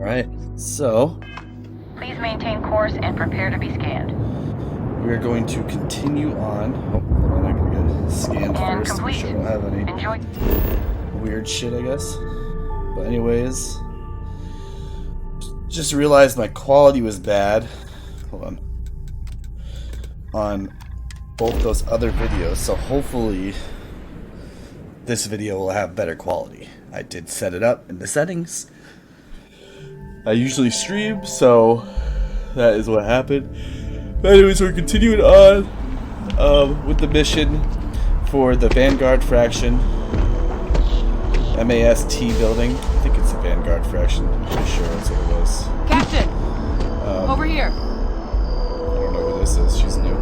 Alright, so Please maintain course and prepare to be scanned. we're going to continue on. Oh, hold on, I gotta get scanned And first. Make complete. sure I don't have any Enjoy. weird shit, I guess. But anyways, just realized my quality was bad. Hold on both those other videos, so hopefully this video will have better quality. I did set it up in the settings. I usually stream, so that is what happened. But anyways, we're continuing on with the mission for the Vanguard faction. MAST building. I think it's the Vanguard faction. I'm pretty sure that's what it was. Captain! Over here. I don't know who this is. She's new.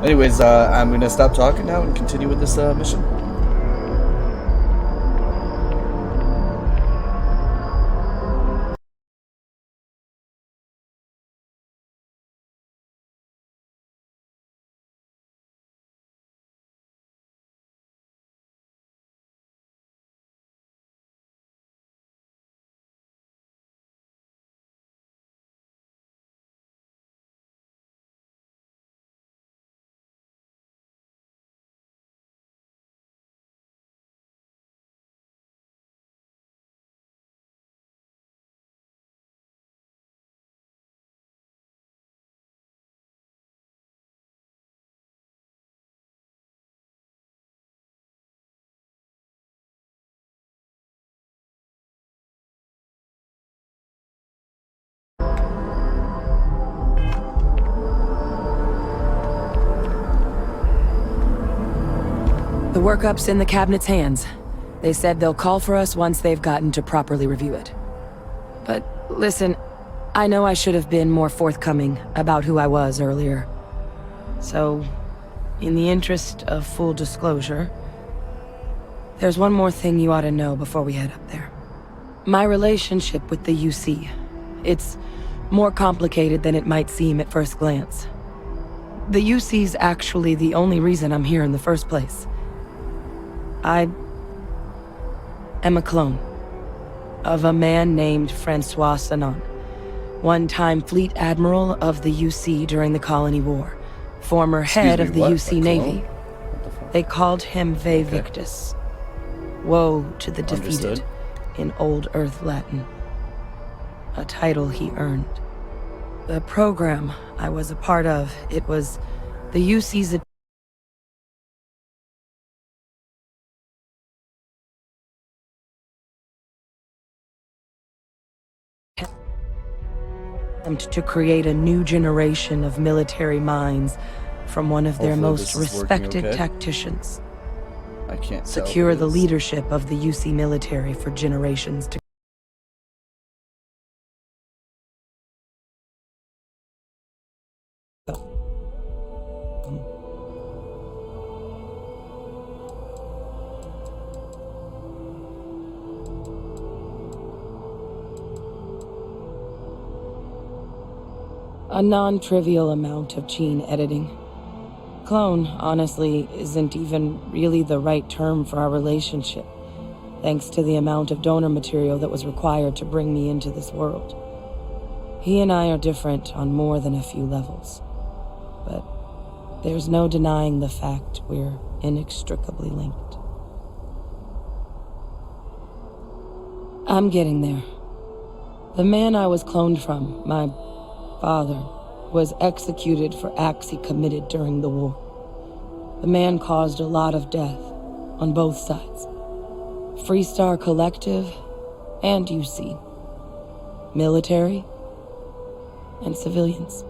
Anyways, I'm gonna stop talking now and continue with this mission. The workup's in the cabinet's hands. They said they'll call for us once they've gotten to properly review it. But listen, I know I should have been more forthcoming about who I was earlier. So, in the interest of full disclosure, there's one more thing you ought to know before we head up there. My relationship with the UC. It's more complicated than it might seem at first glance. The UC's actually the only reason I'm here in the first place. I am a clone of a man named Francois Sanon, one-time fleet admiral of the UC during the Colony War, former head of the UC Navy. They called him Ve Victus. Woe to the defeated. Understood. In Old Earth Latin. A title he earned. The program I was a part of, it was the UC's attempt to create a new generation of military minds from one of their Hopefully most this is working respected okay. tacticians. I can't tell Secure who the it is. leadership of the UC military for generations to come. A non-trivial amount of gene editing. Clone, honestly, isn't even really the right term for our relationship, thanks to the amount of donor material that was required to bring me into this world. He and I are different on more than a few levels, but there's no denying the fact we're inextricably linked. I'm getting there. The man I was cloned from, my father, was executed for acts he committed during the war. The man caused a lot of death on both sides. Freestar Collective and UC. Military and civilians.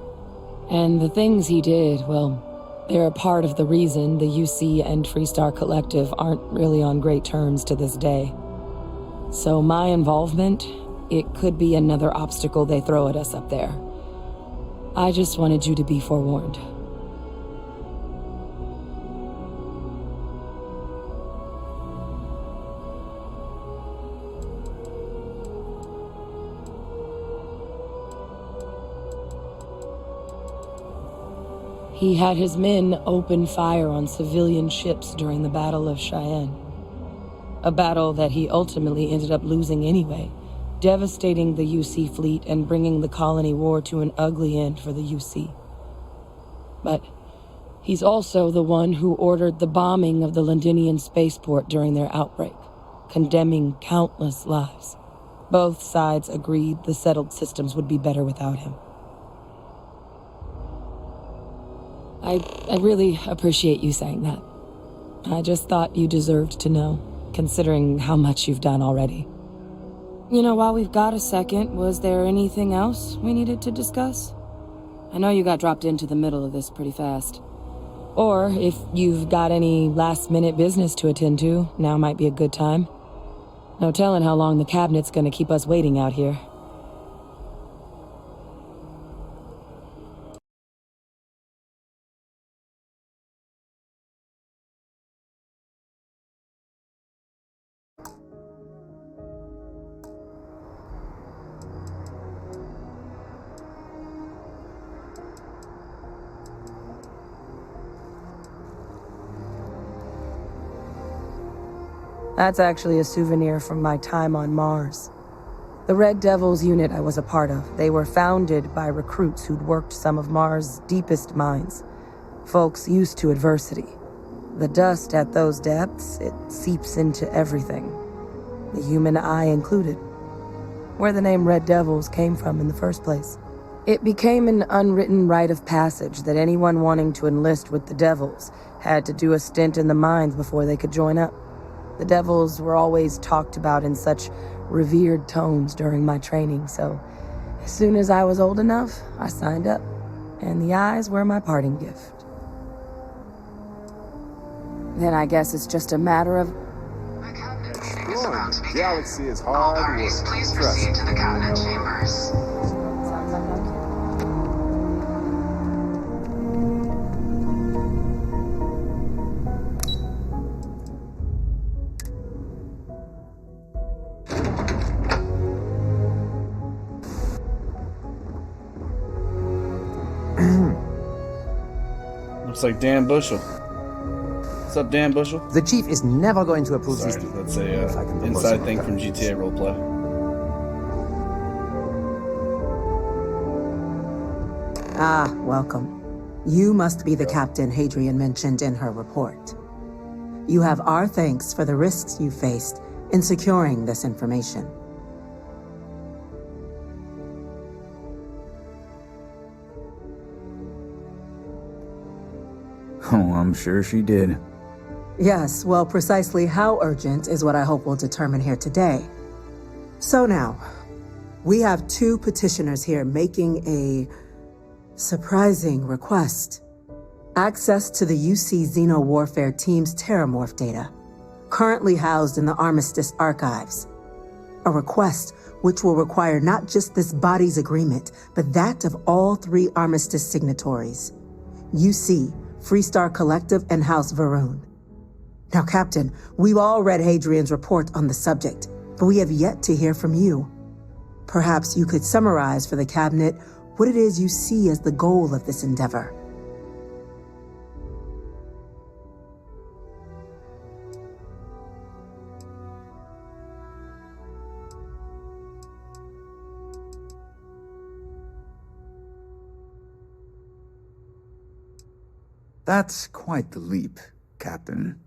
And the things he did, well, they're a part of the reason the UC and Freestar Collective aren't really on great terms to this day. So my involvement, it could be another obstacle they throw at us up there. I just wanted you to be forewarned. He had his men open fire on civilian ships during the Battle of Cheyenne. A battle that he ultimately ended up losing anyway, devastating the UC fleet and bringing the colony war to an ugly end for the UC. But he's also the one who ordered the bombing of the Londinian spaceport during their outbreak, condemning countless lives. Both sides agreed the settled systems would be better without him. I really appreciate you saying that. I just thought you deserved to know, considering how much you've done already. You know, while we've got a second, was there anything else we needed to discuss? I know you got dropped into the middle of this pretty fast. Or, if you've got any last-minute business to attend to, now might be a good time. No telling how long the cabinet's gonna keep us waiting out here. That's actually a souvenir from my time on Mars. The Red Devils unit I was a part of, they were founded by recruits who'd worked some of Mars' deepest mines. Folks used to adversity. The dust at those depths, it seeps into everything. The human eye included. Where the name Red Devils came from in the first place. It became an unwritten rite of passage that anyone wanting to enlist with the Devils had to do a stint in the mines before they could join up. The Devils were always talked about in such revered tones during my training, so as soon as I was old enough, I signed up, and the eyes were my parting gift. Then I guess it's just a matter of... The cabinet meeting is about to begin. Galaxy is All hard parties, work. please Trust proceed me. to the cabinet chambers. Sounds like I'm kidding. Looks like Dan Bushel. What's up, Dan Bushel? The chief is never going to approve Sorry, this deal. that's If I a can propose inside some thing from alternatives. GTA Roleplay. Ah, welcome. You must be the captain Hadrian mentioned in her report. You have our thanks for the risks you faced in securing this information. Oh, I'm sure she did. Yes, well, precisely how urgent is what I hope we'll determine here today. So now, we have two petitioners here making a surprising request. Access to the UC Xeno Warfare Team's Terramorph data, currently housed in the Armistice archives. A request which will require not just this body's agreement, but that of all three Armistice signatories. UC, Freestar Collective, and House Varun. Now, Captain, we've all read Hadrian's report on the subject, but we have yet to hear from you. Perhaps you could summarize for the Cabinet what it is you see as the goal of this endeavor. That's quite the leap, Captain.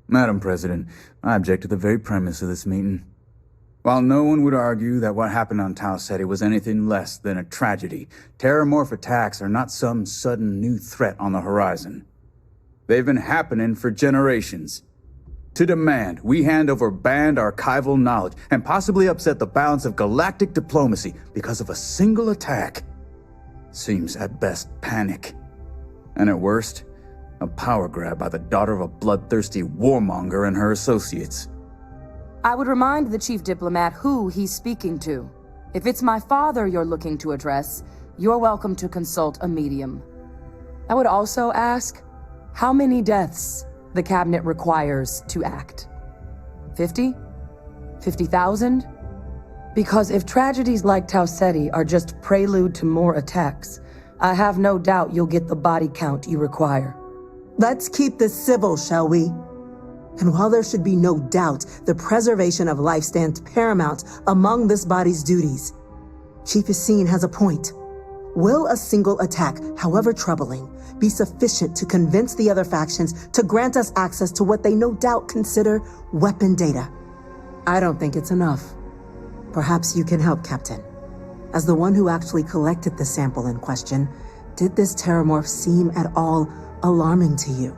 Madam President, I object to the very premise of this meeting. While no one would argue that what happened on Tau Ceti was anything less than a tragedy, terramorph attacks are not some sudden new threat on the horizon. They've been happening for generations. To demand we hand over banned archival knowledge and possibly upset the balance of galactic diplomacy because of a single attack seems at best panic. And at worst, a power grab by the daughter of a bloodthirsty warmonger and her associates. I would remind the chief diplomat who he's speaking to. If it's my father you're looking to address, you're welcome to consult a medium. I would also ask how many deaths the cabinet requires to act. 50? 50,000? Because if tragedies like Tau Ceti are just prelude to more attacks, I have no doubt you'll get the body count you require. Let's keep this civil, shall we? And while there should be no doubt the preservation of life stands paramount among this body's duties, Chief Yassine has a point. Will a single attack, however troubling, be sufficient to convince the other factions to grant us access to what they no doubt consider weapon data? I don't think it's enough. Perhaps you can help, Captain. As the one who actually collected the sample in question, did this terramorph seem at all alarming to you?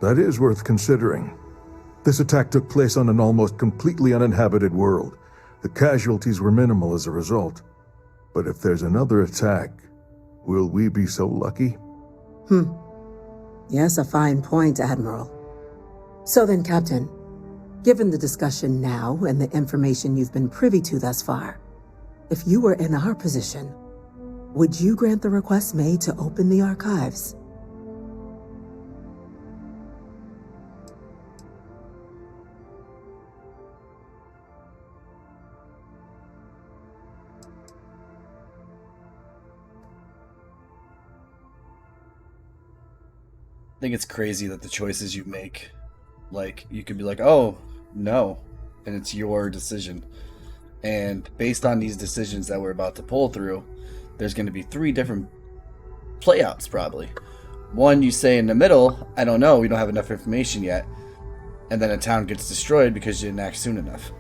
That is worth considering. This attack took place on an almost completely uninhabited world. The casualties were minimal as a result. But if there's another attack, will we be so lucky? Yes, a fine point, Admiral. So then, Captain, given the discussion now and the information you've been privy to thus far, if you were in our position, would you grant the request made to open the archives? I think it's crazy that the choices you make, like, you could be like, oh, no, and it's your decision. And based on these decisions that we're about to pull through, there's going to be 3 different playouts, probably. One, you say in the middle, I don't know, we don't have enough information yet, and then a town gets destroyed because you didn't act soon enough.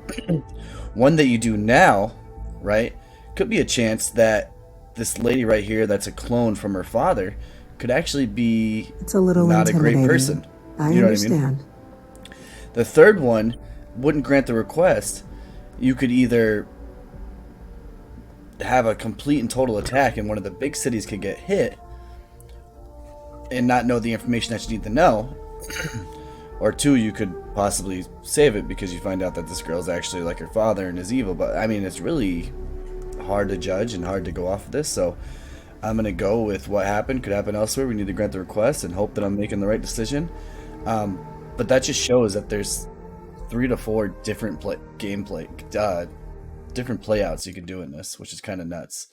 One that you do now, right, could be a chance that this lady right here that's a clone from her father could actually be It's a little not a great intimidating. person. I You know understand. what I mean? The third one wouldn't grant the request. You could either have a complete and total attack and one of the big cities could get hit and not know the information that you need to know. Or 2, you could possibly save it because you find out that this girl's actually like her father and is evil. But I mean, it's really hard to judge and hard to go off of this, so I'm going to go with what happened. Could happen elsewhere. We need to grant the request and hope that I'm making the right decision. But that just shows that there's 3 to 4 different different playouts you can do in this, which is kind of nuts.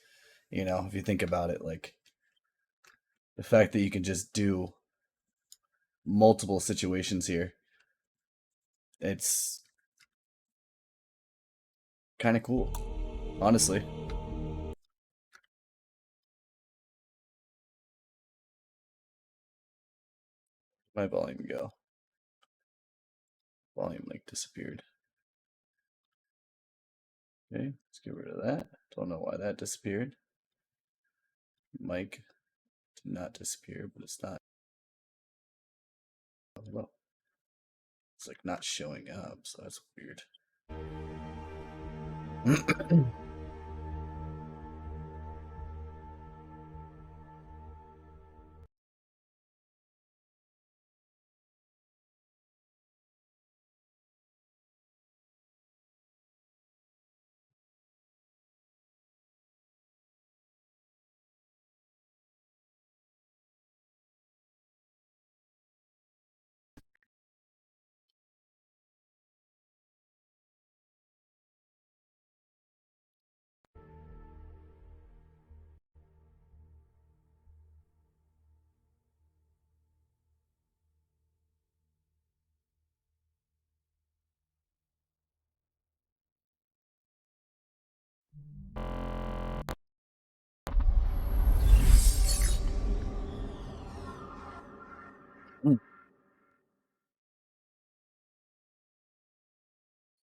You know, if you think about it, like the fact that you can just do multiple situations here, it's kind of cool, honestly. My volume go. Volume like disappeared. Okay, let's get rid of that. Don't know why that disappeared. Mic did not disappear, but it's not. Well, it's like not showing up, so that's weird.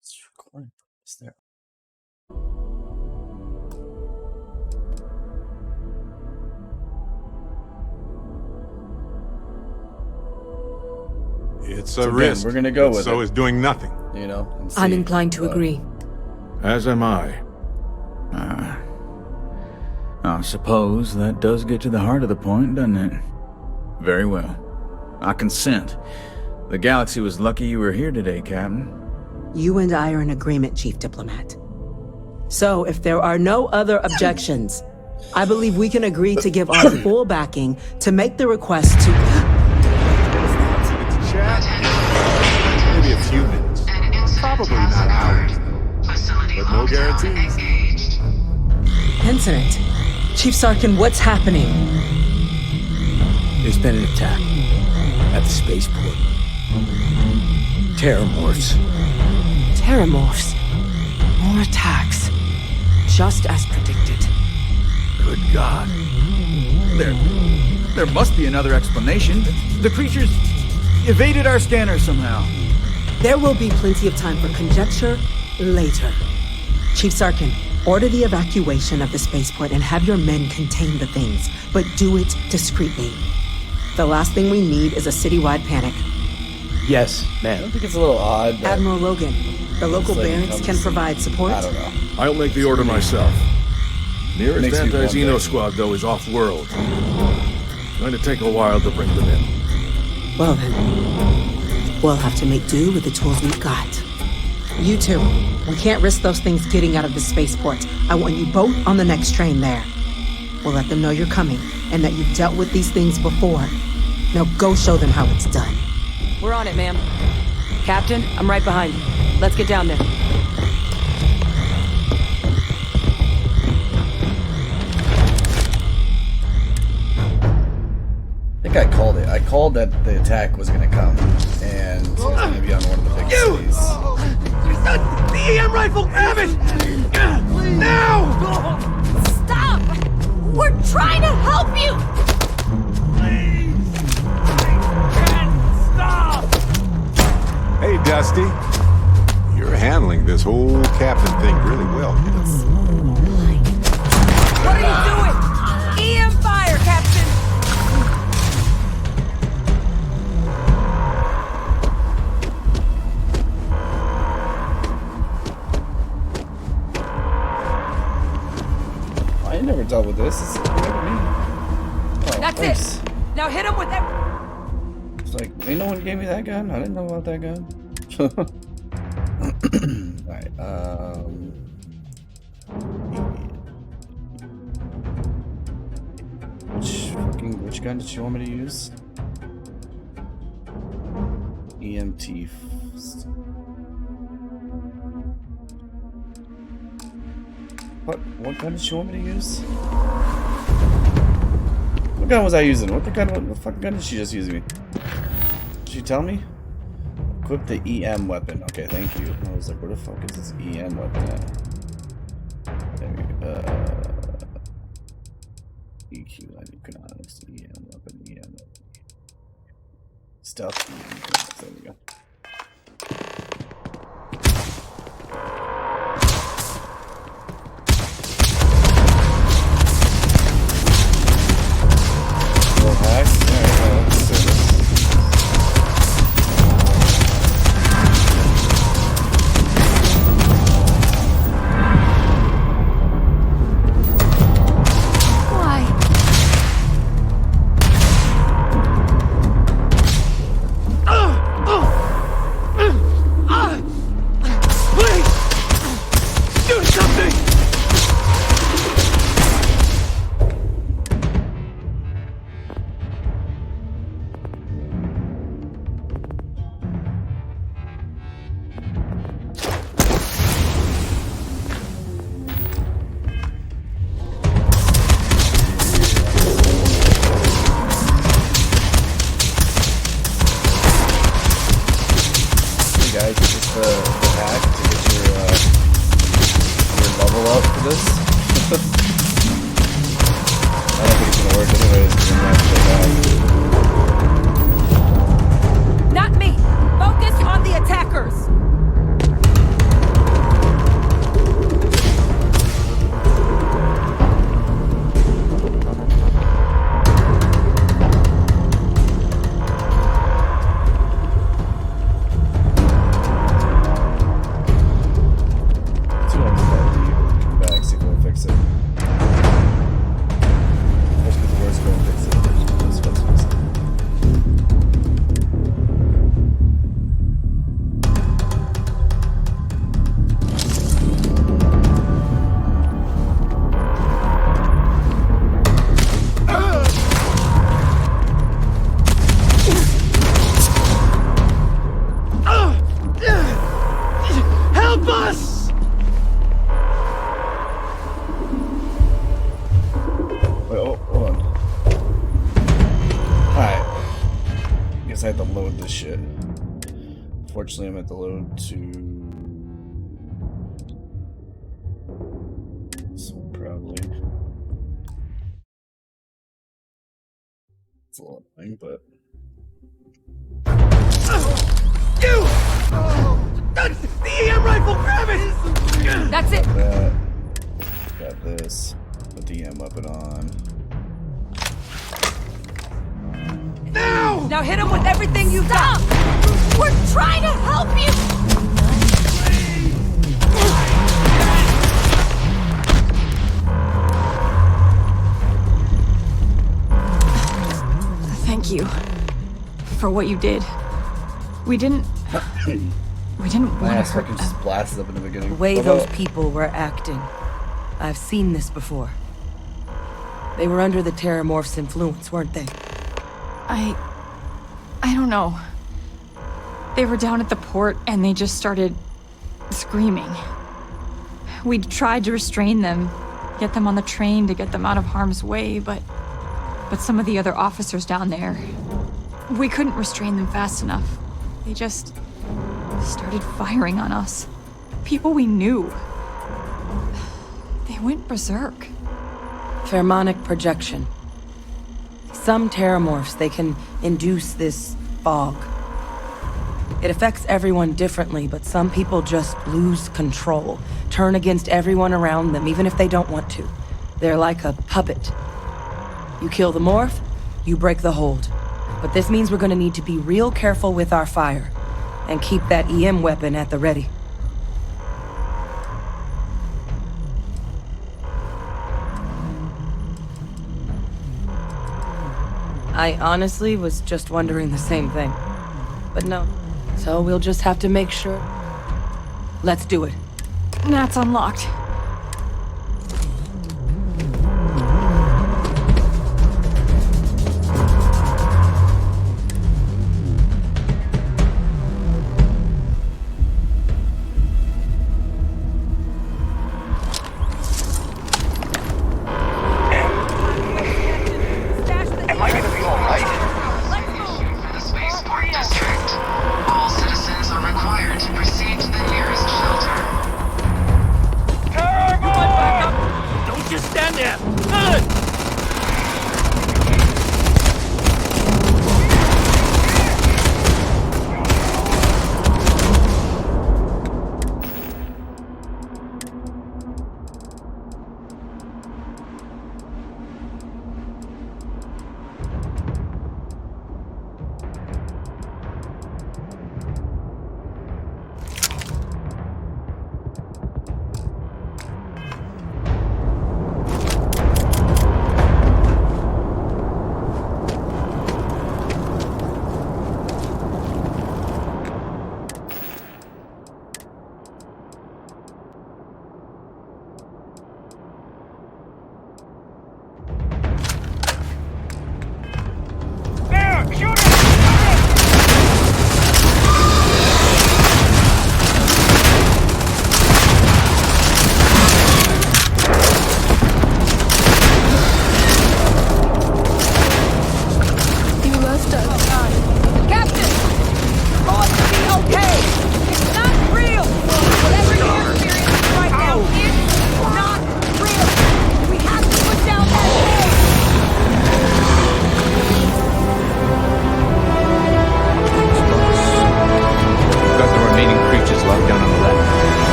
It's recording. Is there? It's So a again, risk. we're gonna go with so it. is doing nothing. You know, and I'm see, inclined to but- agree. As am I. I suppose that does get to the heart of the point, doesn't it? Very well. I consent. The galaxy was lucky you were here today, Captain. You and I are in agreement, Chief Diplomat. So, if there are no other objections, I believe we can agree to give our full backing to make the request to... Maybe a few minutes. Probably not hours, but no guarantees. Incident. Chief Sarkin, what's happening? There's been an attack at the spaceport. Terramorphs. Terramorphs. More attacks. Just as predicted. Good God. There must be another explanation. The creatures evaded our scanner somehow. There will be plenty of time for conjecture later. Chief Sarkin, order the evacuation of the spaceport and have your men contain the things, but do it discreetly. The last thing we need is a citywide panic. Yes, I ma'am. don't think it's a little odd that Admiral Logan, the local lady barracks comes can provide support. I don't know. I'll make the order myself. Nearest Makes me anti-Xeno wonder. squad, though, is off-world. Going to take a while to bring them in. Well then, we'll have to make do with the tools we've got. You two, we can't risk those things getting out of the spaceport. I want you both on the next train there. We'll let them know you're coming and that you've dealt with these things before. Now go show them how it's done. We're on it, ma'am. Captain, I'm right behind you. Let's get down there. I think I called it. I called that the attack was gonna come, and it was gonna be on one of the big cities. The EM rifle! Grab it! Now! Stop! We're trying to help you! Stop! Hey, Dusty. You're handling this whole captain thing really well. What are you doing? EM fire, Captain! I ain't never dealt with this. It's never me. Oh, That's thanks. it! Now hit him with that! It's like, ain't no one gave me that gun. I didn't know about that gun. Alright, which gun did you want me to use? EMT. What gun did you want me to use? What gun was I using? What the fucking gun did she just use me? Did she tell me? Equip the EM weapon. Okay, thank you. I was like, where the fuck is this EM weapon at? There we go. EQ, line economics, EM weapon, EM weapon. Stealth, EM economics. There we go. Little hack. Alright, let's do this. Guys, is this the hack to get your level up for this? I don't think it's gonna work anyways. Not me! Focus on the attackers! I have to load this shit. Fortunately, I'm at the load to. So probably. It's a little annoying, but. You! The EM rifle, grab it! That's it! Got this. Put the EM weapon on. Now! Now hit him with everything you've got! We're trying to help you! Thank you for what you did. We didn't My want to ass hurt fucking them. just blasted up in the beginning. The way What those about- people were acting. I've seen this before. They were under the Terramorph's influence, weren't they? I don't know. They were down at the port and they just started screaming. We tried to restrain them, get them on the train to get them out of harm's way, but some of the other officers down there, we couldn't restrain them fast enough. They just started firing on us. People we knew. They went berserk. Pheromonic projection. Some Terramorphs, they can induce this fog. It affects everyone differently, but some people just lose control, turn against everyone around them, even if they don't want to. They're like a puppet. You kill the morph, you break the hold. But this means we're gonna need to be real careful with our fire, and keep that EM weapon at the ready. I honestly was just wondering the same thing. But no. So we'll just have to make sure. Let's do it. That's unlocked.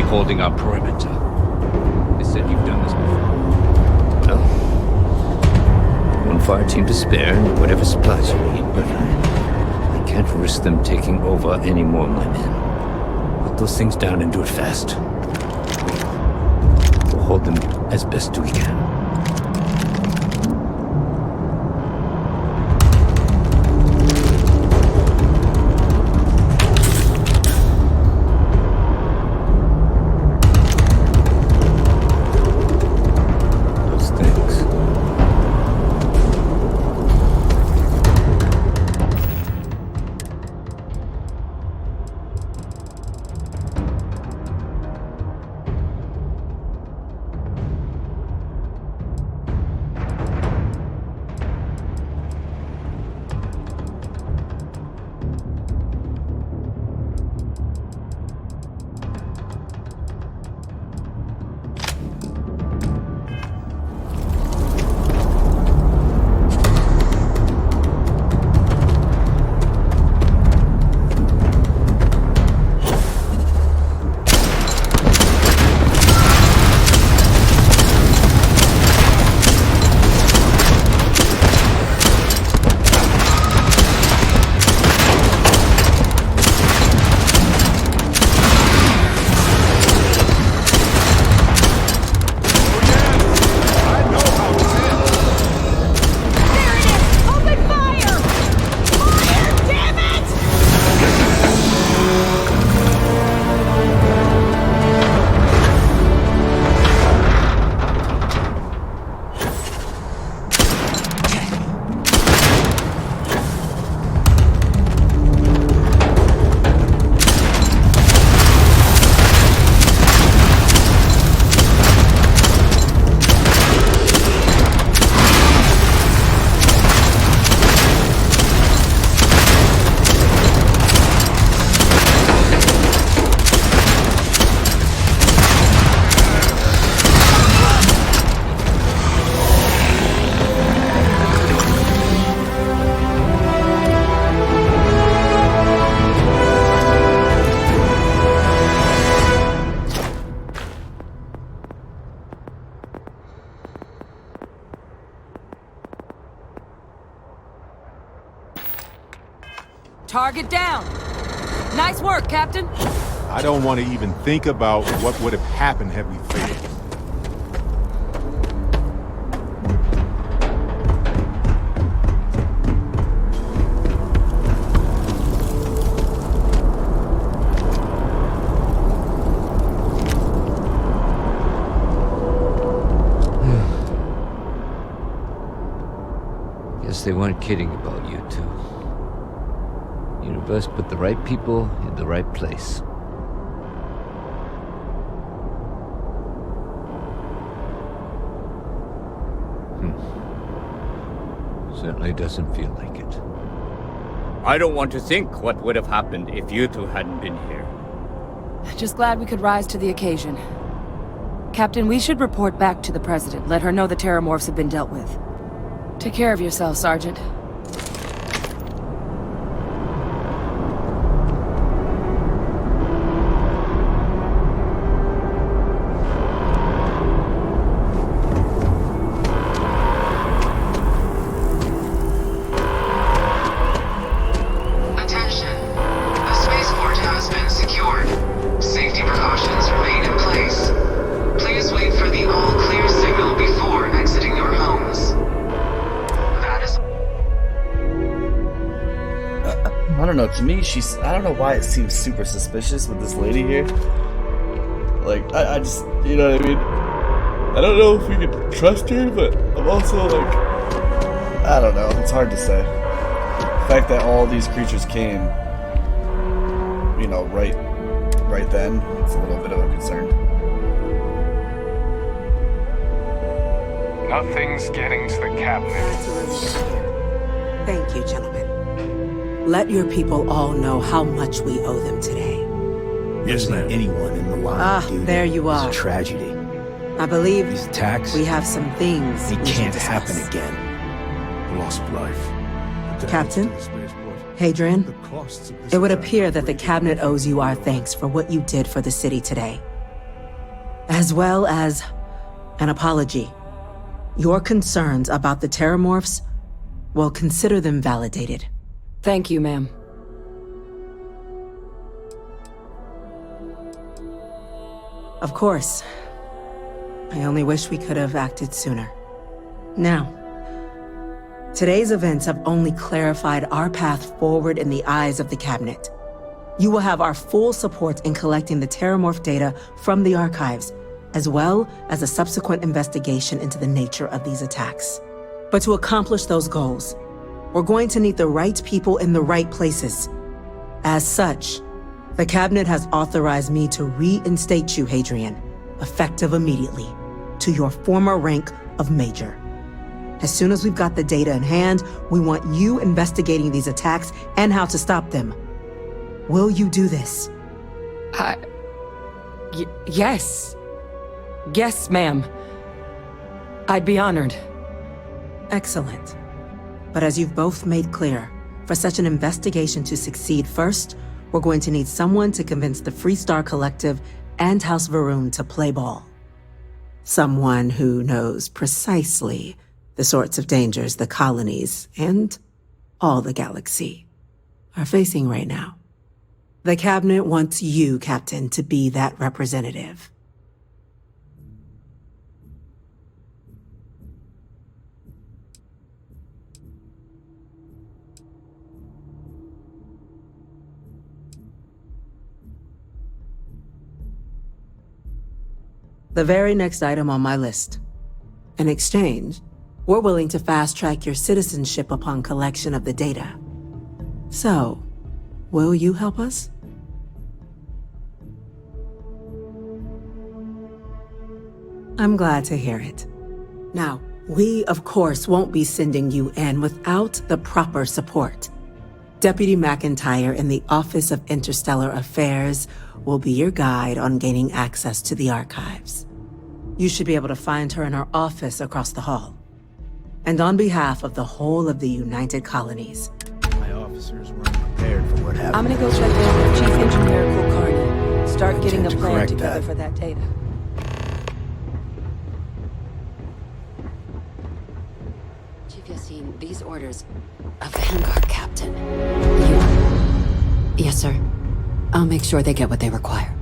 Holding our perimeter. They said you've done this before. Well, one fire team to spare and whatever supplies you need, but I can't risk them taking over any more of my men. Put those things down and do it fast. We'll hold them as best we can. Target down. Nice work, Captain. I don't want to even think about what would have happened had we failed. Guess they weren't kidding about you two. Universe put the right people in the right place. Certainly doesn't feel like it. I don't want to think what would have happened if you two hadn't been here. Just glad we could rise to the occasion. Captain, we should report back to the President. Let her know the Terramorphs have been dealt with. Take care of yourself, Sergeant. To me, I don't know why it seems super suspicious with this lady here. Like, I just, you know what I mean? I don't know if we can trust her, but I'm also like, I don't know, it's hard to say. The fact that all these creatures came, you know, right then, it's a little bit of a concern. Nothing's getting to the cabinet. Thank you, gentlemen. Let your people all know how much we owe them today. Yes, ma'am. Anyone in the line. There you are. It's a tragedy. I believe these attacks. We have some things. It can't happen again. The loss of life. Captain, Hadrian, it would appear that the cabinet owes you our thanks for what you did for the city today, as well as an apology. Your concerns about the Terramorphs, well, consider them validated. Thank you, ma'am. Of course. I only wish we could have acted sooner. Now, today's events have only clarified our path forward in the eyes of the Cabinet. You will have our full support in collecting the Terramorph data from the archives, as well as a subsequent investigation into the nature of these attacks. But to accomplish those goals, we're going to need the right people in the right places. As such, the Cabinet has authorized me to reinstate you, Hadrian, effective immediately, to your former rank of Major. As soon as we've got the data in hand, we want you investigating these attacks and how to stop them. Will you do this? Yes. Yes, ma'am. I'd be honored. Excellent. But as you've both made clear, for such an investigation to succeed first, we're going to need someone to convince the Freestar Collective and House Varun to play ball. Someone who knows precisely the sorts of dangers the colonies and all the galaxy are facing right now. The Cabinet wants you, Captain, to be that representative. The very next item on my list. In exchange, we're willing to fast-track your citizenship upon collection of the data. So, will you help us? I'm glad to hear it. Now, we, of course, won't be sending you in without the proper support. Deputy McIntyre in the Office of Interstellar Affairs will be your guide on gaining access to the archives. You should be able to find her in her office across the hall. And on behalf of the whole of the United Colonies, my officers weren't prepared for what happened. I'm gonna go check in with Chief Engineer Kulkarni. Start getting a plan together for that data. Chief Yassine, these orders, a Vanguard captain. You Yes, sir. I'll make sure they get what they require.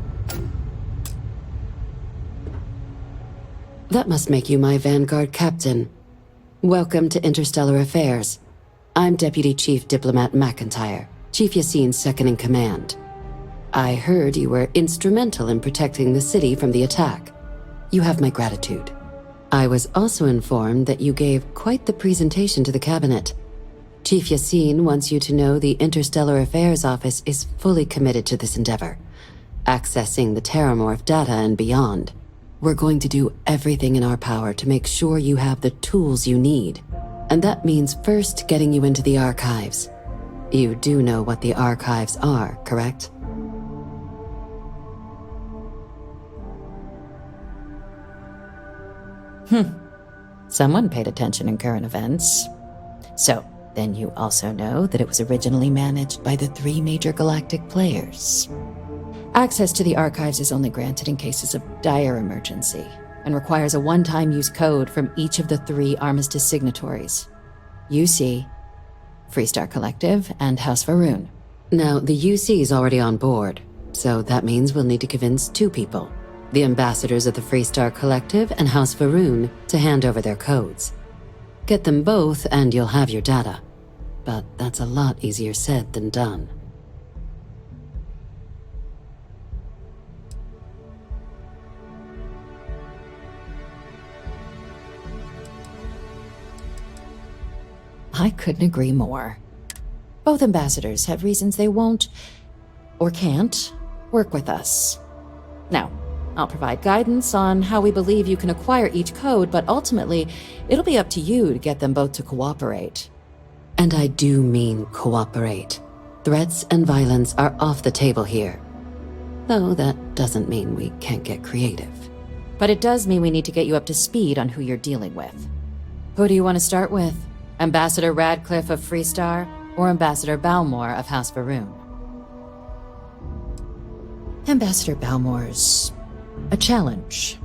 That must make you my Vanguard captain. Welcome to Interstellar Affairs. I'm Deputy Chief Diplomat McIntyre, Chief Yassine's second-in-command. I heard you were instrumental in protecting the city from the attack. You have my gratitude. I was also informed that you gave quite the presentation to the cabinet. Chief Yassine wants you to know the Interstellar Affairs Office is fully committed to this endeavor, accessing the Terramorph data and beyond. We're going to do everything in our power to make sure you have the tools you need. And that means first getting you into the archives. You do know what the archives are, correct? Someone paid attention in current events. So, then you also know that it was originally managed by the 3 major galactic players. Access to the archives is only granted in cases of dire emergency, and requires a one-time use code from each of the 3 Armistice signatories. UC, Freestar Collective, and House Varun. Now, the UC is already on board, so that means we'll need to convince 2 people. The ambassadors of the Freestar Collective and House Varun to hand over their codes. Get them both and you'll have your data. But that's a lot easier said than done. I couldn't agree more. Both ambassadors have reasons they won't, or can't, work with us. Now, I'll provide guidance on how we believe you can acquire each code, but ultimately, it'll be up to you to get them both to cooperate. And I do mean cooperate. Threats and violence are off the table here. Though that doesn't mean we can't get creative. But it does mean we need to get you up to speed on who you're dealing with. Who do you want to start with? Ambassador Radcliffe of Freestar, or Ambassador Balmore of House Varun? Ambassador Balmore's a challenge.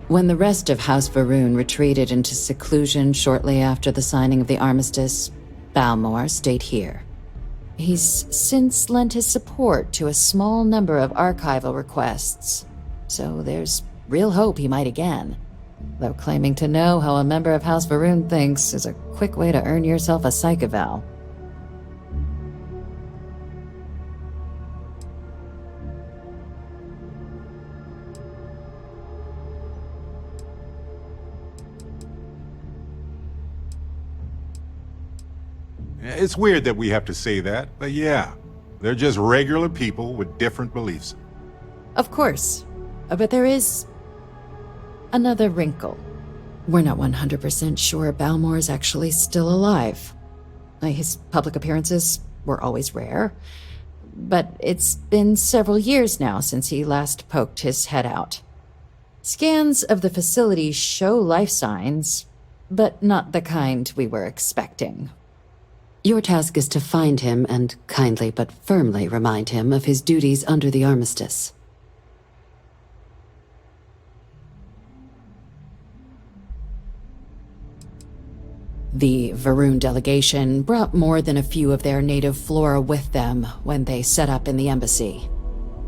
When the rest of House Varun retreated into seclusion shortly after the signing of the armistice, Balmore stayed here. He's since lent his support to a small number of archival requests, so there's real hope he might again. Though claiming to know how a member of House Varun thinks is a quick way to earn yourself a psych eval. It's weird that we have to say that, but yeah, they're just regular people with different beliefs. Of course, but there is another wrinkle. We're not 100% sure Balmore is actually still alive. His public appearances were always rare, but it's been several years now since he last poked his head out. Scans of the facility show life signs, but not the kind we were expecting. Your task is to find him and kindly but firmly remind him of his duties under the armistice. The Varun delegation brought more than a few of their native flora with them when they set up in the embassy.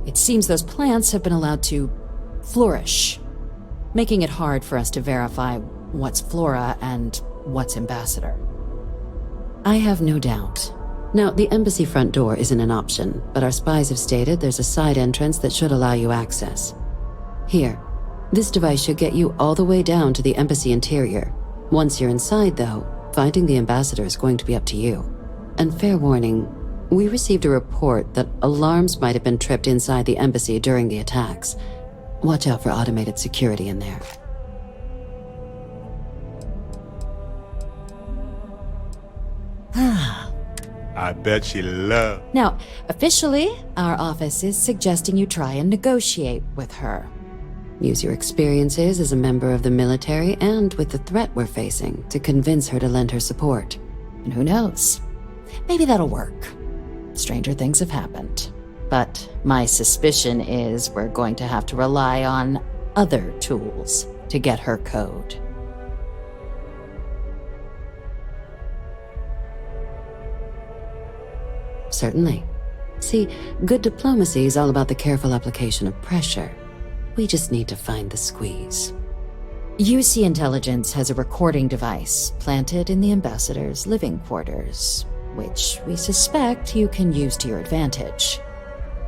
It seems those plants have been allowed to flourish, making it hard for us to verify what's flora and what's ambassador. I have no doubt. Now, the embassy front door isn't an option, but our spies have stated there's a side entrance that should allow you access. Here, this device should get you all the way down to the embassy interior. Once you're inside, though, finding the ambassador is going to be up to you. And fair warning, we received a report that alarms might have been tripped inside the embassy during the attacks. Watch out for automated security in there. I bet she loves. Now, officially, our office is suggesting you try and negotiate with her. Use your experiences as a member of the military and with the threat we're facing to convince her to lend her support. And who knows? Maybe that'll work. Stranger things have happened. But my suspicion is we're going to have to rely on other tools to get her code. Certainly. See, good diplomacy is all about the careful application of pressure. We just need to find the squeeze. UC Intelligence has a recording device planted in the ambassador's living quarters, which we suspect you can use to your advantage.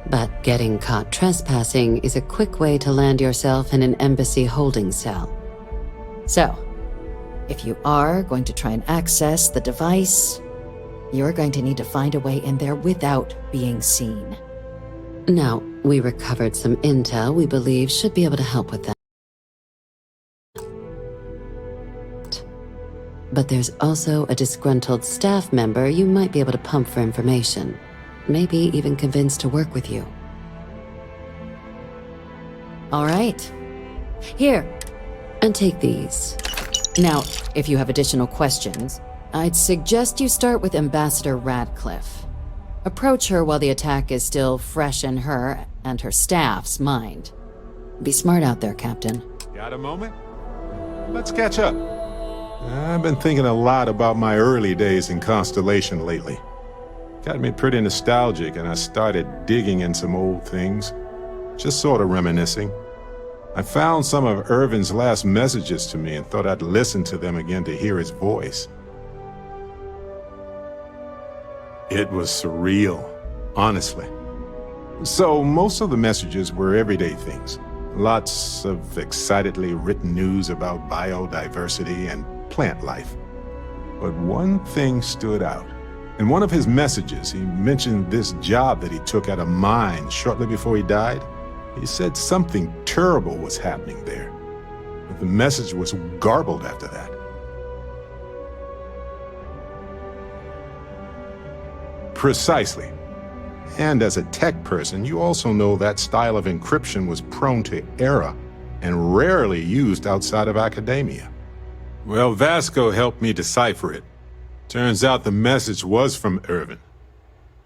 But getting caught trespassing is a quick way to land yourself in an embassy holding cell. So, if you are going to try and access the device, you're going to need to find a way in there without being seen. Now, we recovered some intel we believe should be able to help with that. But there's also a disgruntled staff member you might be able to pump for information. Maybe even convince to work with you. All right. Here. And take these. Now, if you have additional questions, I'd suggest you start with Ambassador Radcliffe. Approach her while the attack is still fresh in her and her staff's mind. Be smart out there, Captain. Got a moment? Let's catch up. I've been thinking a lot about my early days in Constellation lately. Got me pretty nostalgic, and I started digging in some old things, just sort of reminiscing. I found some of Irvin's last messages to me and thought I'd listen to them again to hear his voice. It was surreal, honestly. So most of the messages were everyday things. Lots of excitedly written news about biodiversity and plant life. But one thing stood out. In one of his messages, he mentioned this job that he took at a mine shortly before he died. He said something terrible was happening there. But the message was garbled after that. Precisely. And as a tech person, you also know that style of encryption was prone to error and rarely used outside of academia. Well, Vasco helped me decipher it. Turns out the message was from Irvin,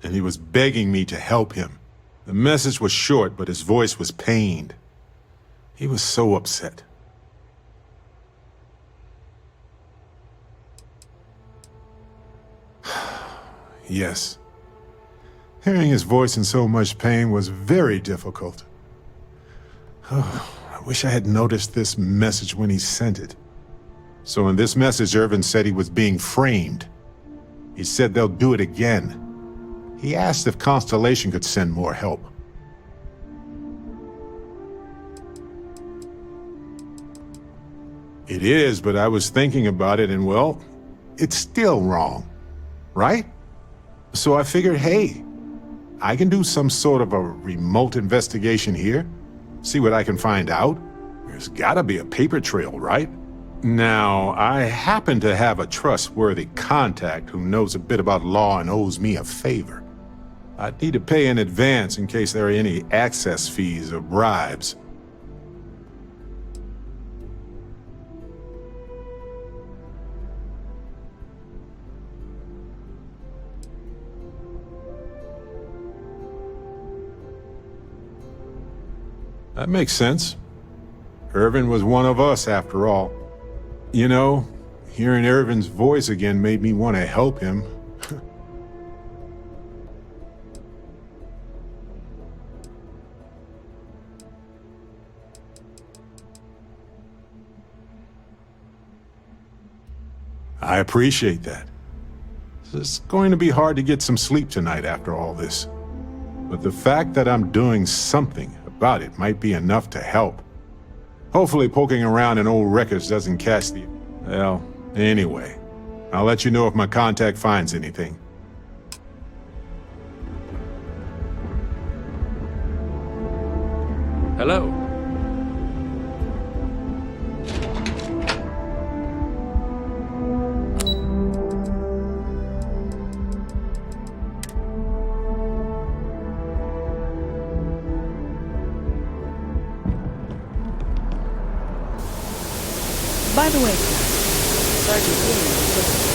and he was begging me to help him. The message was short, but his voice was pained. He was so upset. Yes. Hearing his voice in so much pain was very difficult. Oh, I wish I had noticed this message when he sent it. So in this message, Irvin said he was being framed. He said they'll do it again. He asked if Constellation could send more help. It is, but I was thinking about it and, well, it's still wrong, right? So I figured, hey, I can do some sort of a remote investigation here, see what I can find out. There's gotta be a paper trail, right? Now, I happen to have a trustworthy contact who knows a bit about law and owes me a favor. I'd need to pay in advance in case there are any access fees or bribes. That makes sense. Irvin was one of us, after all. You know, hearing Irvin's voice again made me want to help him. I appreciate that. It's going to be hard to get some sleep tonight after all this. But the fact that I'm doing something about it might be enough to help. Hopefully poking around in old records doesn't catch the... Well, anyway, I'll let you know if my contact finds anything. Hello. By the way, Sergeant Williams is looking.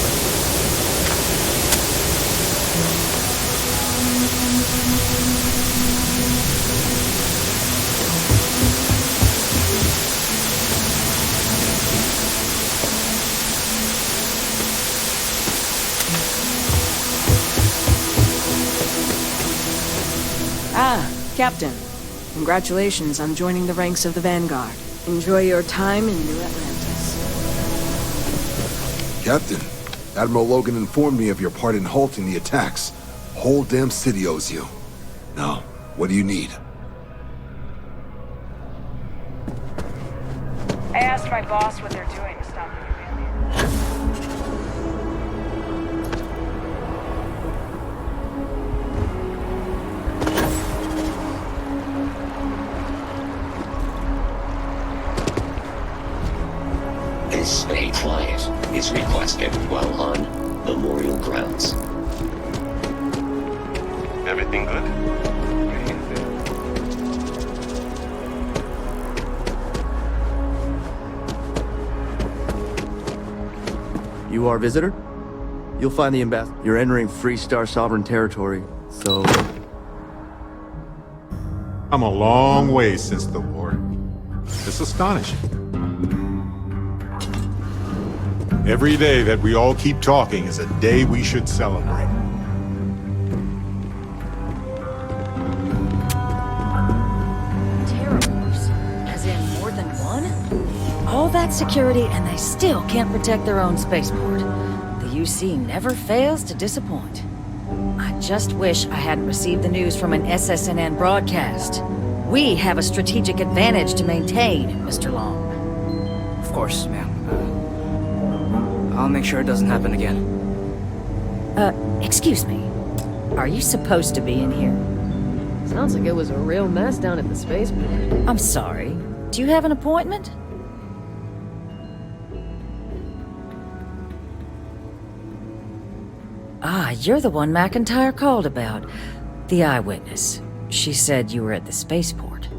Captain. Congratulations on joining the ranks of the Vanguard. Enjoy your time in New Atlantis. Captain, Admiral Logan informed me of your part in halting the attacks. Whole damn city owes you. Now, what do you need? I asked my boss what they're doing to stop the rebellion. A client is requested while on Memorial Grounds. Everything good? You are a visitor? You'll find the ambassador. You're entering Freestar Sovereign territory, so... I'm a long way since the war. It's astonishing. Every day that we all keep talking is a day we should celebrate. Terrormorphs? As in more than one? All that security and they still can't protect their own spaceport. The UC never fails to disappoint. I just wish I hadn't received the news from an SSNN broadcast. We have a strategic advantage to maintain, Mr. Long. Of course, ma'am. I'll make sure it doesn't happen again. Excuse me. Are you supposed to be in here? Sounds like it was a real mess down at the spaceport. I'm sorry. Do you have an appointment? Ah, you're the one McIntyre called about. The eyewitness. She said you were at the spaceport.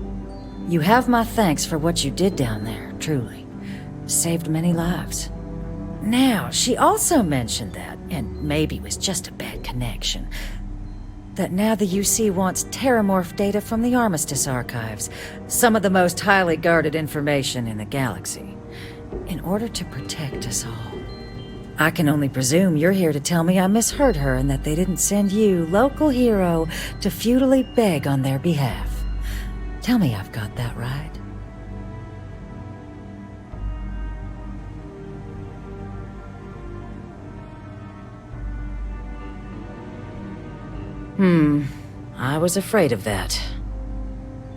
You have my thanks for what you did down there, truly. Saved many lives. Now, she also mentioned that, and maybe it was just a bad connection, that now the UC wants terramorph data from the Armistice archives, some of the most highly guarded information in the galaxy, in order to protect us all. I can only presume you're here to tell me I misheard her and that they didn't send you, local hero, to futilely beg on their behalf. Tell me I've got that right. I was afraid of that.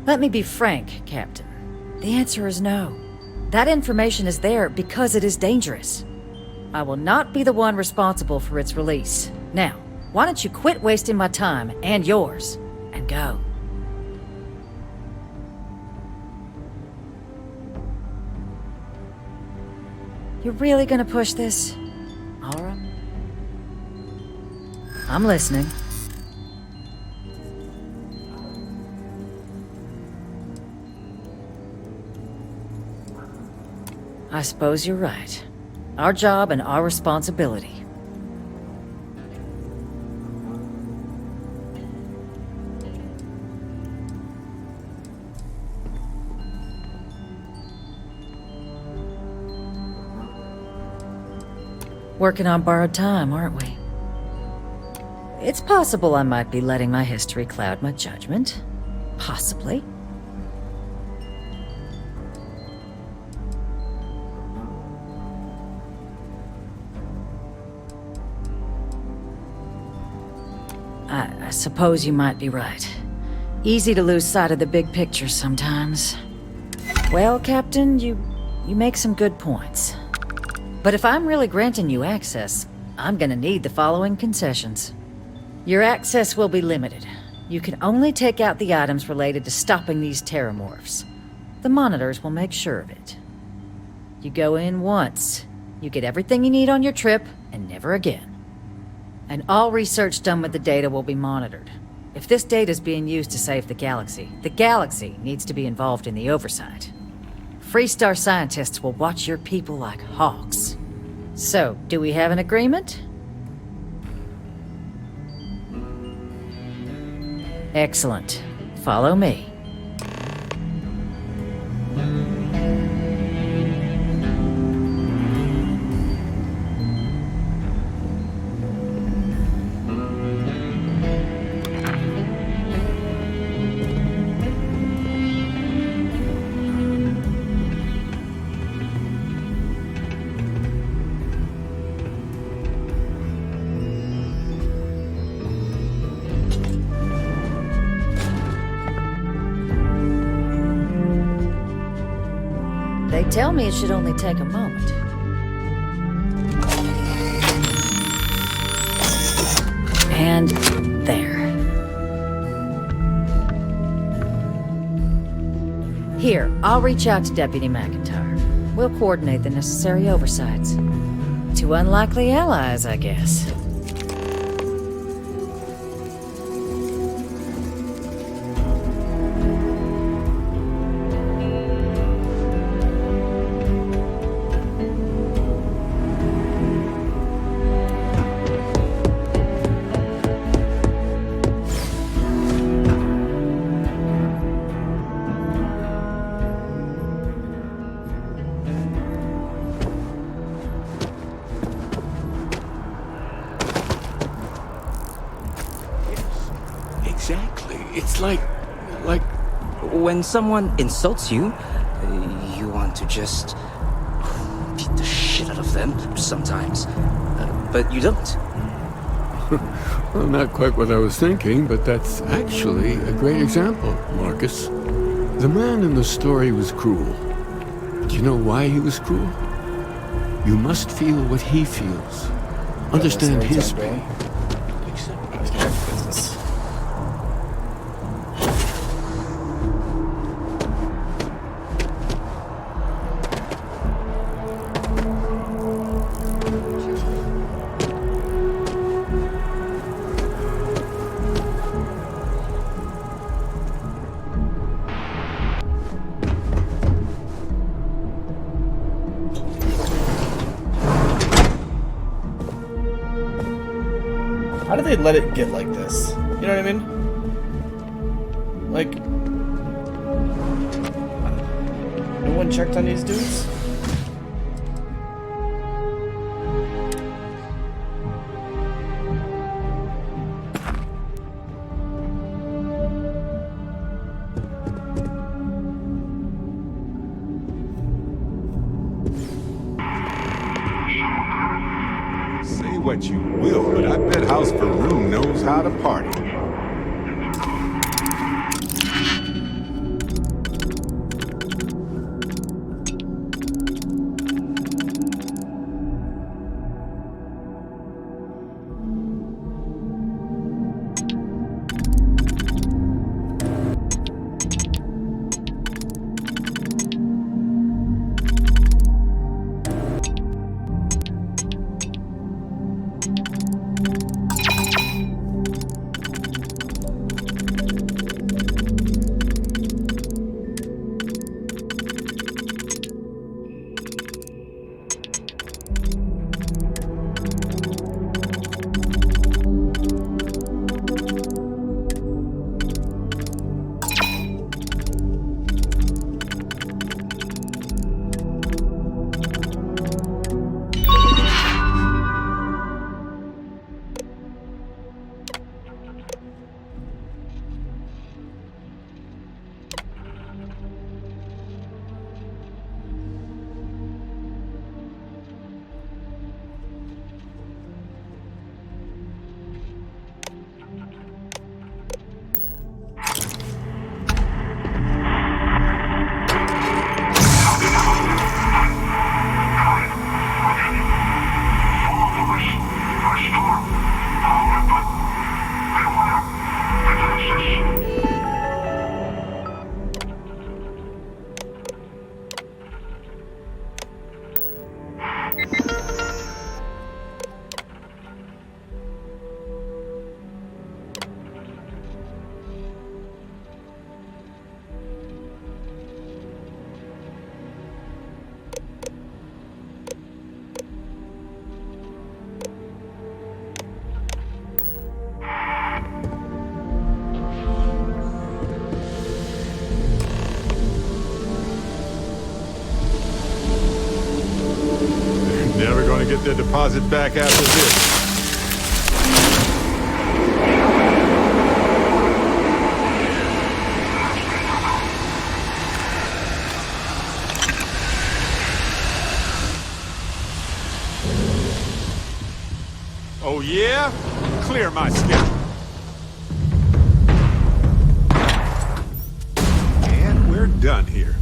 Let me be frank, Captain. The answer is no. That information is there because it is dangerous. I will not be the one responsible for its release. Now, why don't you quit wasting my time and yours, and go? You're really gonna push this, Aura? I'm listening. I suppose you're right. Our job and our responsibility. Working on borrowed time, aren't we? It's possible I might be letting my history cloud my judgment. Possibly. I suppose you might be right. Easy to lose sight of the big picture sometimes. Well, Captain, you make some good points. But if I'm really granting you access, I'm gonna need the following concessions. Your access will be limited. You can only take out the items related to stopping these terramorphs. The monitors will make sure of it. You go in once, you get everything you need on your trip, and never again. And all research done with the data will be monitored. If this data is being used to save the galaxy needs to be involved in the oversight. Freestar scientists will watch your people like hawks. So, do we have an agreement? Excellent. Follow me. They tell me it should only take a moment. And there. Here, I'll reach out to Deputy McIntyre. We'll coordinate the necessary oversights. Two unlikely allies, I guess. Exactly. It's like when someone insults you, you want to just beat the shit out of them sometimes, but you don't. Well, not quite what I was thinking, but that's actually a great example, Marcus. The man in the story was cruel. Do you know why he was cruel? You must feel what he feels. Understand his pain. How do they let it get like this? You know what I mean? Like, no one checked on these dudes? Say what you will, but I bet House Faroon knows how to party. Never gonna get their deposit back after this. Oh yeah? Clear my schedule. And we're done here.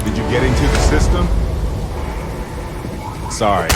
Did you get into the system? Sorry.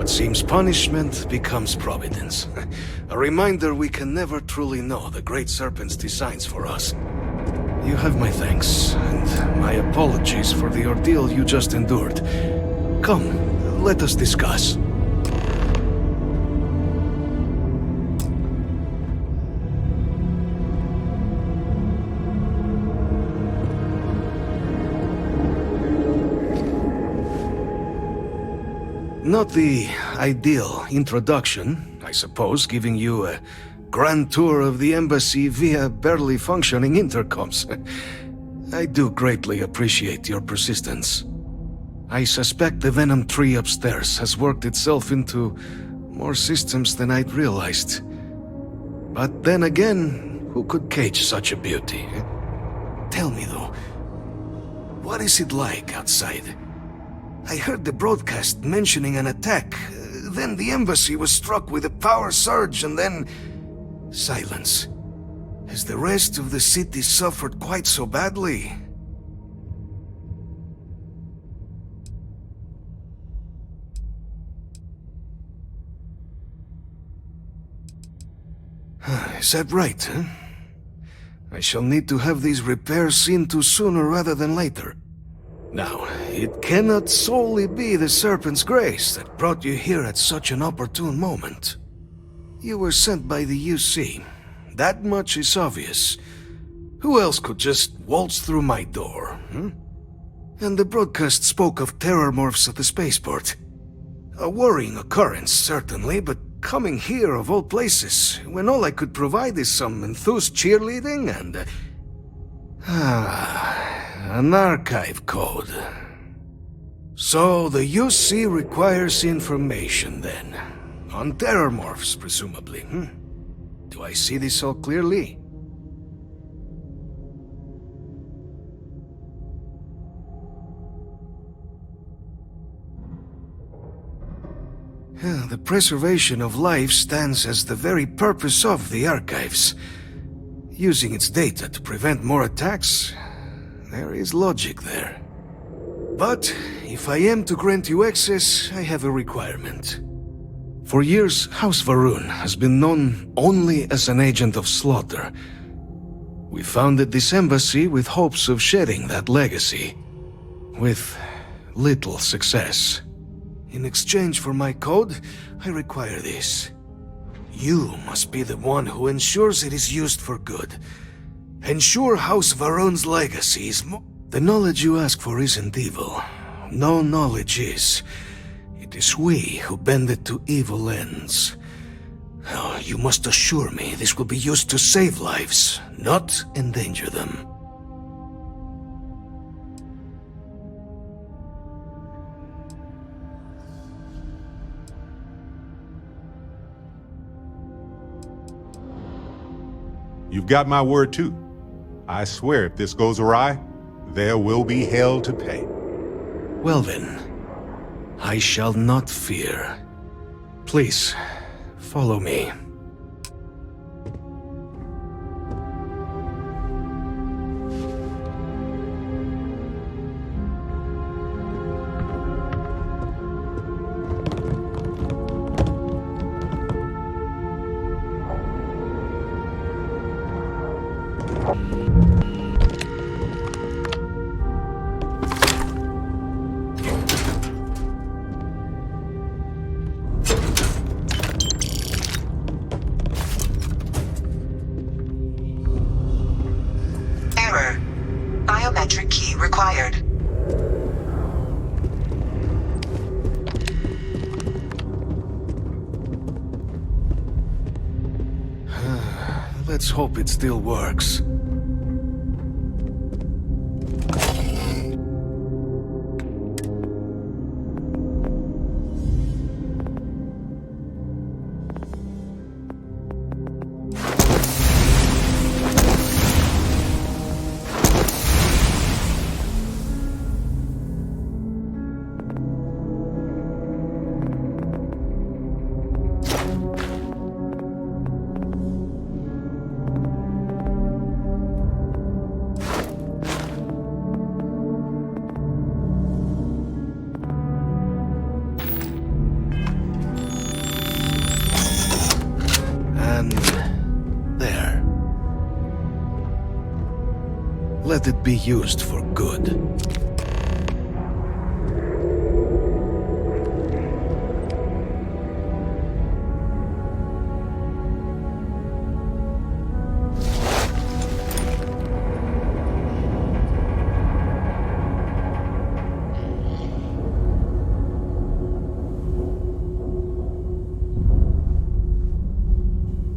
It seems punishment becomes providence. A reminder we can never truly know the Great Serpent's designs for us. You have my thanks, and my apologies for the ordeal you just endured. Come, let us discuss. Not the ideal introduction, I suppose, giving you a grand tour of the embassy via barely functioning intercoms. I do greatly appreciate your persistence. I suspect the Venom tree upstairs has worked itself into more systems than I'd realized. But then again, who could cage such a beauty? Tell me though, what is it like outside? I heard the broadcast mentioning an attack, then the embassy was struck with a power surge, and then silence. Has the rest of the city suffered quite so badly? Is that right, huh? I shall need to have these repairs seen to sooner rather than later. Now, it cannot solely be the Serpent's grace that brought you here at such an opportune moment. You were sent by the UC. That much is obvious. Who else could just waltz through my door, hmm? And the broadcast spoke of terror morphs at the spaceport. A worrying occurrence, certainly, but coming here of all places, when all I could provide is some enthused cheerleading and... an archive code. So the UC requires information then. On terror morphs, presumably, hmm? Do I see this all clearly? The preservation of life stands as the very purpose of the archives. Using its data to prevent more attacks, there is logic there. But if I am to grant you access, I have a requirement. For years, House Varun has been known only as an agent of slaughter. We founded this embassy with hopes of shedding that legacy, with little success. In exchange for my code, I require this. You must be the one who ensures it is used for good. Ensure House Varun's legacy is The knowledge you ask for isn't evil. No knowledge is. It is we who bend it to evil ends. Oh, you must assure me this will be used to save lives, not endanger them. You've got my word too. I swear if this goes awry, there will be hell to pay. Well then, I shall not fear. Please, follow me. Error. Biometric key required. Let's hope it still works. let it be used for good.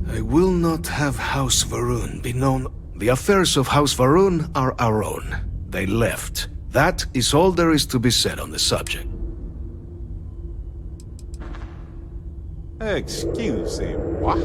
I will not have House Varun be known. The affairs of House Varun are our own. They left. That is all there is to be said on the subject. Excusez-moi.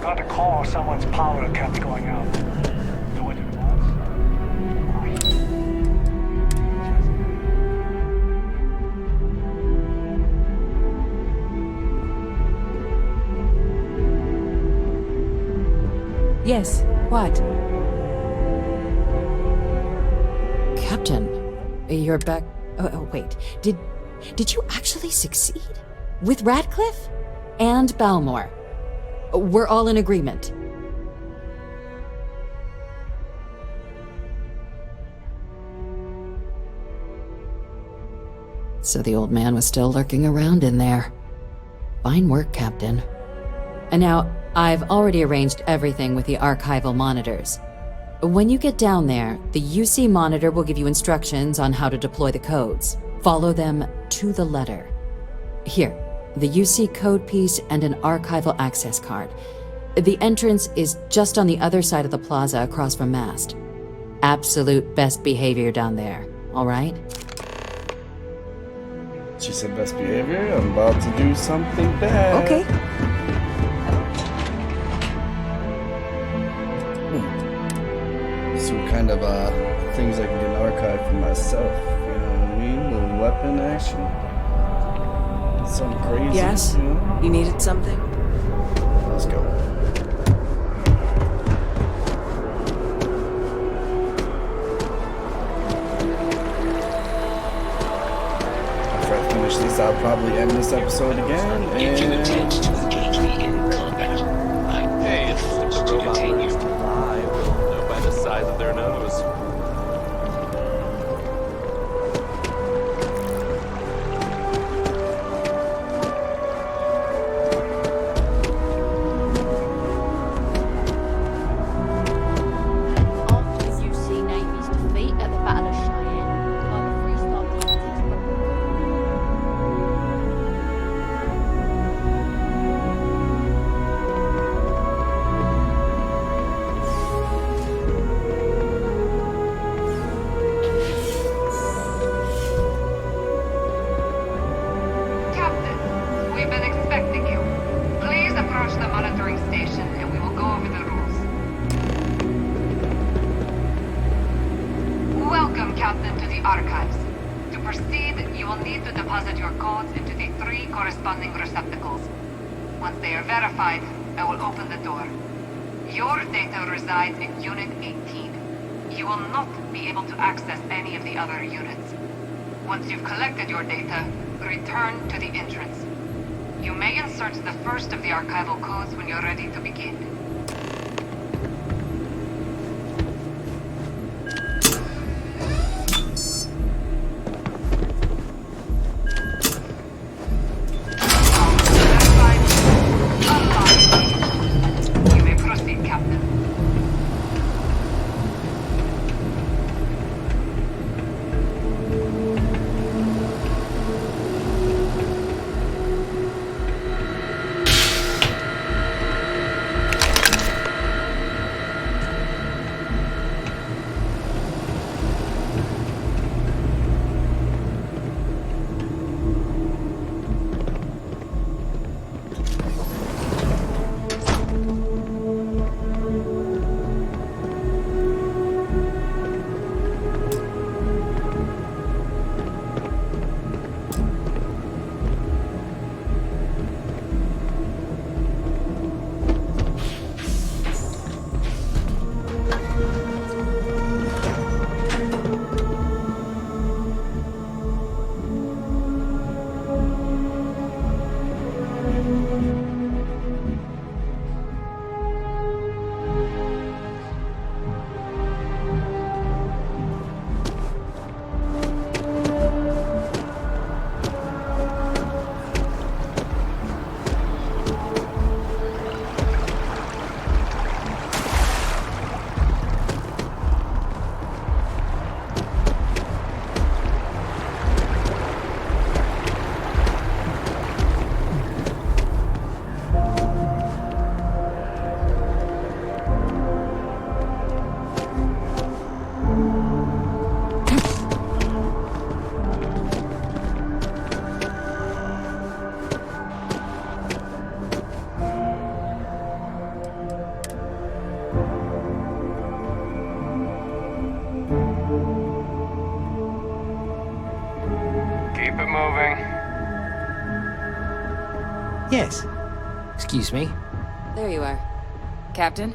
Got a call someone's power kept going out. Know what it was? Yes, what? Captain, you're back. Oh, wait. Did you actually succeed? With Radcliffe? And Balmore? We're all in agreement. So the old man was still lurking around in there. Fine work, Captain. And now, I've already arranged everything with the archival monitors. When you get down there, the UC monitor will give you instructions on how to deploy the codes. Follow them to the letter. Here, the UC code piece and an archival access card. The entrance is just on the other side of the plaza across from Mast. Absolute best behavior down there, all right? She said best behavior. I'm about to do something bad. Okay. So kind of things I can get archived for myself. You know what I mean? A little weapon action. Something crazy. Yes? You know? You needed something? Let's go. After I finish this, I'll probably end this episode again. If you intend to engage me in combat, I will to detain you. Know by the size of their nose. proceed, you will need to deposit your codes into the 3 corresponding receptacles. Once they are verified, I will open the door. Your data resides in Unit 18. You will not be able to access any of the other units. Once you've collected your data, return to the entrance. You may insert the first of the archival codes when you're ready to begin. You may proceed, Captain. Keep it moving. Yes. Excuse me. There you are. Captain,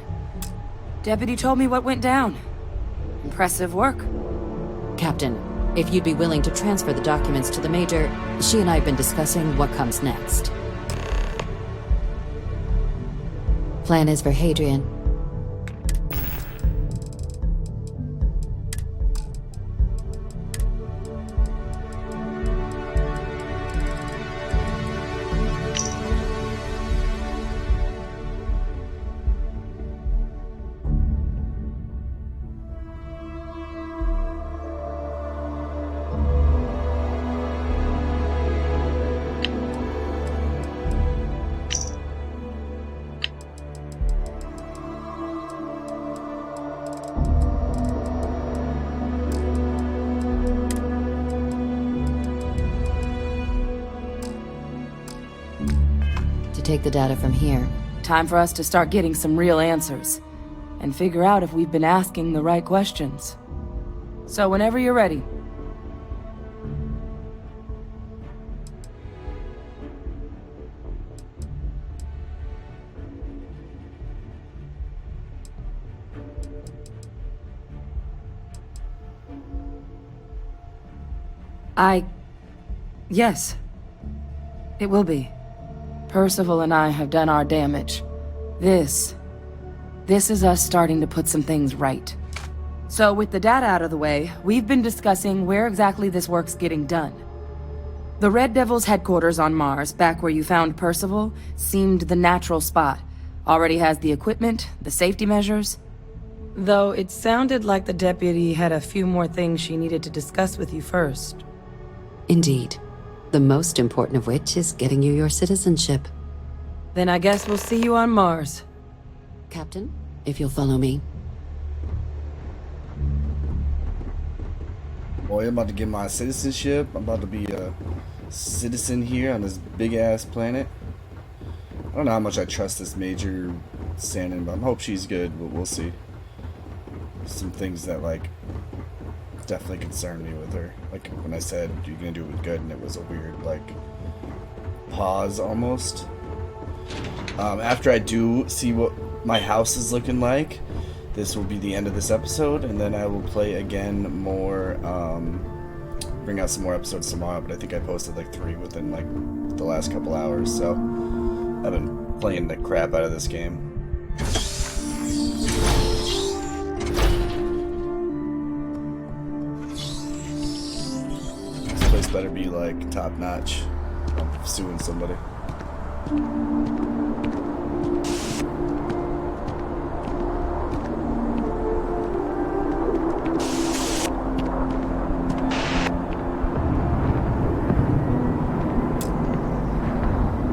Deputy told me what went down. Impressive work. Captain, if you'd be willing to transfer the documents to the Major, she and I have been discussing what comes next. Plan is for Hadrian. Take the data from here. Time for us to start getting some real answers. And figure out if we've been asking the right questions. So whenever you're ready. Yes. It will be. Percival and I have done our damage. This is us starting to put some things right. So with the data out of the way, we've been discussing where exactly this work's getting done. The Red Devil's headquarters on Mars, back where you found Percival, seemed the natural spot. Already has the equipment, the safety measures. Though it sounded like the deputy had a few more things she needed to discuss with you first. Indeed. The most important of which is getting you your citizenship. Then I guess we'll see you on Mars. Captain, if you'll follow me. Boy, I'm about to get my citizenship. I'm about to be a citizen here on this big-ass planet. I don't know how much I trust this Major Sandin, but I hope she's good, but we'll see. Some things that, like, definitely concerned me with her. Like when I said you're gonna do it good, and it was a weird like pause almost. After I do see what my house is looking like, this will be the end of this episode, and then I will play again more. Bring out some more episodes tomorrow, but I think I posted like 3 within like the last couple hours, so I've been playing the crap out of this game. This place better be like top notch. I'm suing somebody.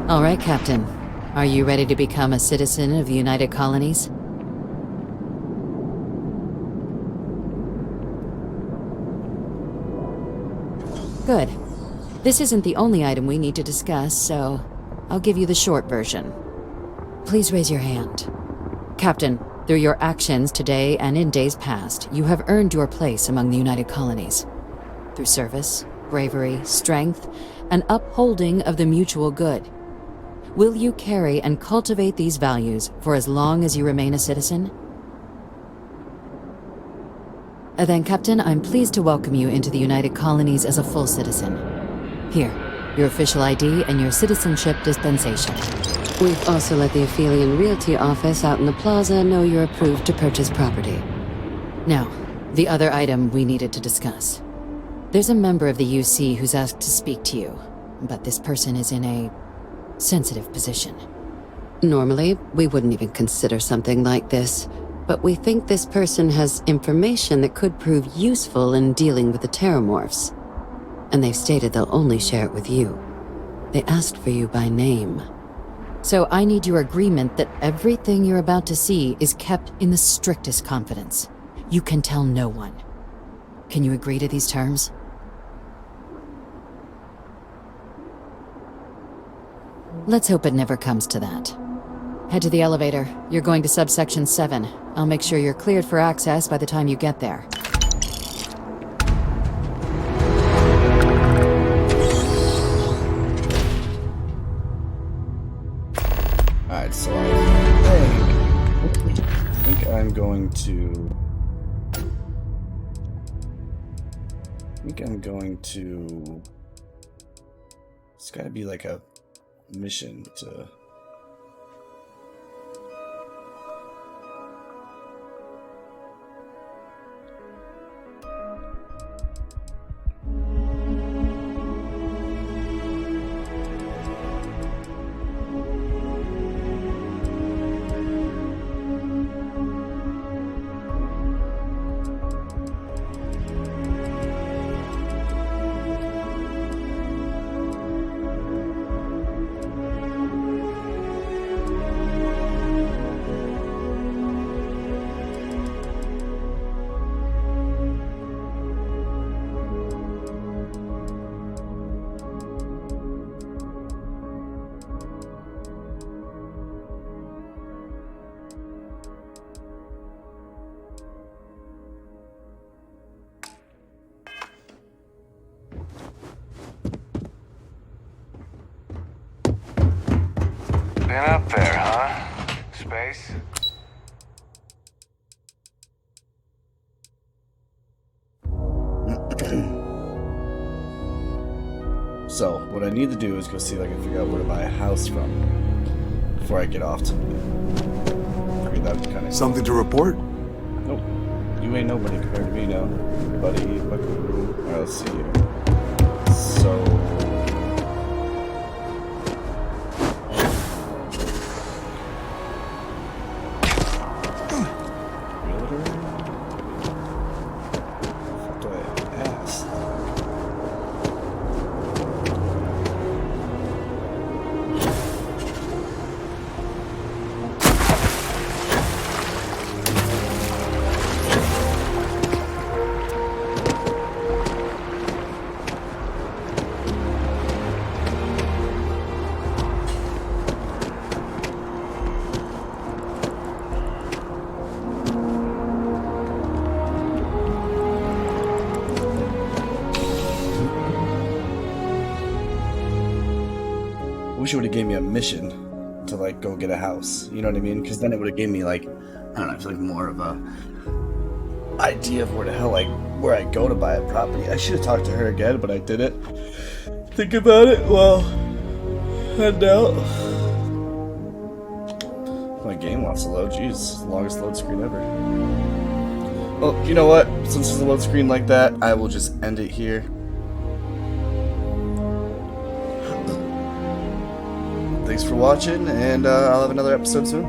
All right, Captain. Are you ready to become a citizen of the United Colonies? Good. This isn't the only item we need to discuss, so I'll give you the short version. Please raise your hand. Captain, through your actions today and in days past, you have earned your place among the United Colonies. Through service, bravery, strength, and upholding of the mutual good. Will you carry and cultivate these values for as long as you remain a citizen? Then, Captain, I'm pleased to welcome you into the United Colonies as a full citizen. Here, your official ID and your citizenship dispensation. We've also let the Aphelion Realty office out in the plaza know you're approved to purchase property. Now, the other item we needed to discuss. There's a member of the UC who's asked to speak to you, but this person is in a sensitive position. Normally, we wouldn't even consider something like this, but we think this person has information that could prove useful in dealing with the Terramorphs. And they've stated they'll only share it with you. They asked for you by name. So I need your agreement that everything you're about to see is kept in the strictest confidence. You can tell no one. Can you agree to these terms? Let's hope it never comes to that. Head to the elevator. You're going to subsection 7. I'll make sure you're cleared for access by the time you get there. Alright, so I think I'm going to... It's gotta be like a mission to... Been up there, huh? Space? So, what I need to do is go see if I can figure out where to buy a house from before I get off to figure that kind of... Something to report? Nope. You ain't nobody compared to me now. Buddy, buckaroo. Alright, let's see here. So... wish it would have gave me a mission to like go get a house. You know what I mean? Because then it would have given me like, I don't know, I feel like more of a idea of where the hell where I go to buy a property. I should have talked to her again, but I didn't think about it. Well, head out. My game wants to load. Jeez, longest load screen ever. Well, you know what? Since it's a load screen like that, I will just end it here. Thanks for watching, and I'll have another episode soon.